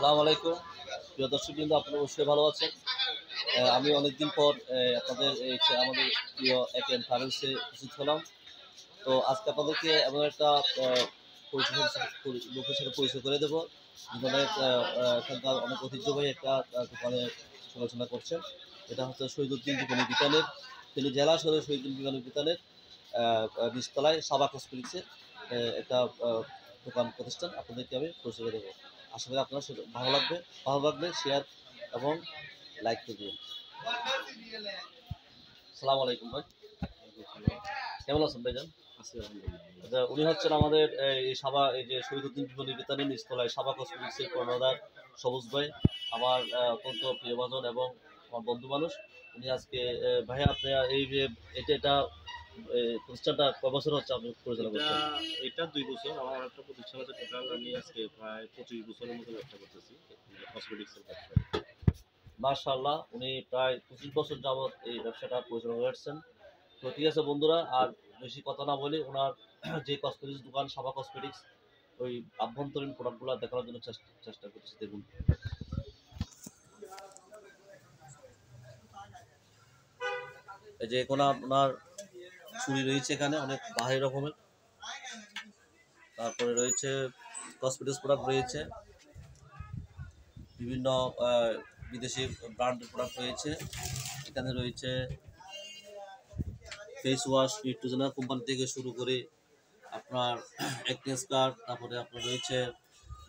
আসসালামু আলাইকুম প্রিয় দর্শকবৃন্দ, আপনারা অবশ্যই ভালো আছেন। আমি অনেকদিন পর আপনাদের আমাদের প্রিয় একেন ট্রাভেলসে উপস্থিত হলাম। তো আজকে আপনাদেরকে এমন একটা লোকের সাথে পরিচয় করে দেবো, অনেক এখানকার অনেক ঐতিহ্যবাহী একটা দোকানের সমালোচনা করছেন। এটা হচ্ছে শহীদুদ্দিন বিজ্ঞানী বিতানের, তিনি জেলা শহরের শহীদুদ্দিন বিজ্ঞানী বিতানের নিচতলায় সাবাক হসপিটালসের একটা দোকান প্রতিষ্ঠান। আপনাদেরকে আমি পরিচয় করে দেবো। আশা করি আপনার ভালো লাগবে শেয়ার এবং লাইক করে দিন। সালাম আলাইকুম ভাই, কেমন আছেন ভাইজান? আচ্ছা, উনি হচ্ছেন আমাদের এই এই যে শহীদুদ্দিন বিজ্ঞানী বিতানের নিচতলায় সাবাক হসপিটালসের কর্ণধার সবুজ ভাই, আমার অত্যন্ত প্রিয়ভাজন এবং আমার বন্ধু মানুষ। উনি আজকে ভাইয়া আপনি এই যে এটা প্রতিষ্ঠানটা কয় বছর হচ্ছে আপনি পরিচালনা করছেন? এটা 2 বছর। আমার একটা প্রতিষ্ঠান আছে, টোটাল আমি আজকে প্রায় 25 বছরের মতো ব্যবসা করতেছি, কসমেটিক্সের ব্যবসা। মাশাআল্লাহ, উনি প্রায় 25 বছর যাবৎ এই ব্যবসাটা পরিচালনা করছেন। তো ঠিক আছে বন্ধুরা, আর বেশি কথা না বলি, ওনার যে কসমেটিক্স দোকান সাবা কসমেটিক্স, ওই আভ্যন্তরীণ প্রোডাক্টগুলো দেখানোর জন্য চেষ্টা করছি। দেখুন, এই যে ওনার চুড়ি রয়েছে এখানে অনেক ভারী রকমের, তারপরে রয়েছে কসমেটিক্স প্রোডাক্ট রয়েছে, বিভিন্ন বিদেশি ব্র্যান্ডের প্রোডাক্ট রয়েছে। এখানে রয়েছে ফেস ওয়াশ নিউট্রিশনাল কোম্পানি থেকে শুরু করে আপনার অ্যাকনে স্কার, তারপরে আপনার রয়েছে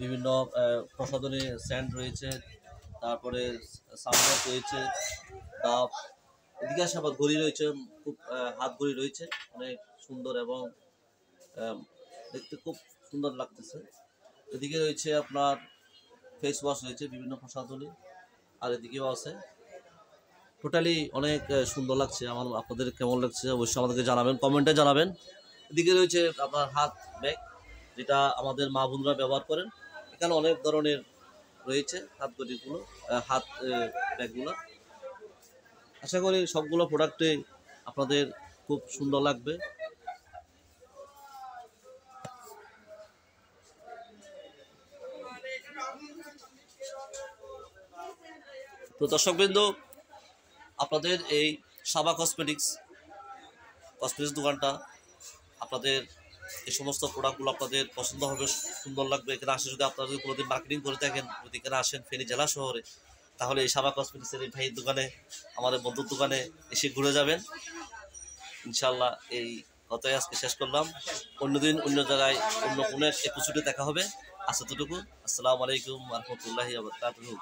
বিভিন্ন প্রসাধনী স্যান্ড রয়েছে, তারপরে সানগ্লাস রয়েছে, ডাব, এদিকে আসে আবার ঘড়ি রয়েছে, খুব হাত ঘড়ি রয়েছে, অনেক সুন্দর এবং দেখতে খুব সুন্দর লাগতেছে। এদিকে রয়েছে আপনার ফেস ওয়াশ রয়েছে, বিভিন্ন প্রসাধনী, আর এদিকেও আছে। টোটালি অনেক সুন্দর লাগছে। আপনাদের কেমন লাগছে অবশ্যই আমাদেরকে জানাবেন, কমেন্টে জানাবেন। এদিকে রয়েছে আপনার হাত ব্যাগ, যেটা আমাদের মা বোনরা ব্যবহার করেন। এখানে অনেক ধরনের রয়েছে হাত গড়িগুলো, হাত ব্যাগগুলো। আশা করি সবগুলো প্রোডাক্টে আপনাদের খুব সুন্দর লাগবে। তো দর্শকবৃন্দ, আপনাদের এই সাবা কসমেটিক্স দোকানটা, আপনাদের এই সমস্ত প্রোডাক্টগুলো আপনাদের পছন্দ হবে, সুন্দর লাগবে। এখানে আসে যদি আপনারা যদি কোনোদিন মার্কেটিং করে থাকেন, যদি এখানে আসেন ফেনী জেলা শহরে, তাহলে এই সাবা কসমেটিক্সের এই ভাইয়ের দোকানে, আমাদের বন্ধুর দোকানে এসে ঘুরে যাবেন ইনশাল্লাহ। এই কথাই আজকে শেষ করলাম। অন্যদিন অন্য জায়গায় অন্য কোনো এপিসোডে দেখা হবে। আজ এতটুকু। আসসালামু আলাইকুম ওয়া রাহমাতুল্লাহি ওয়া বারাকাতুহু।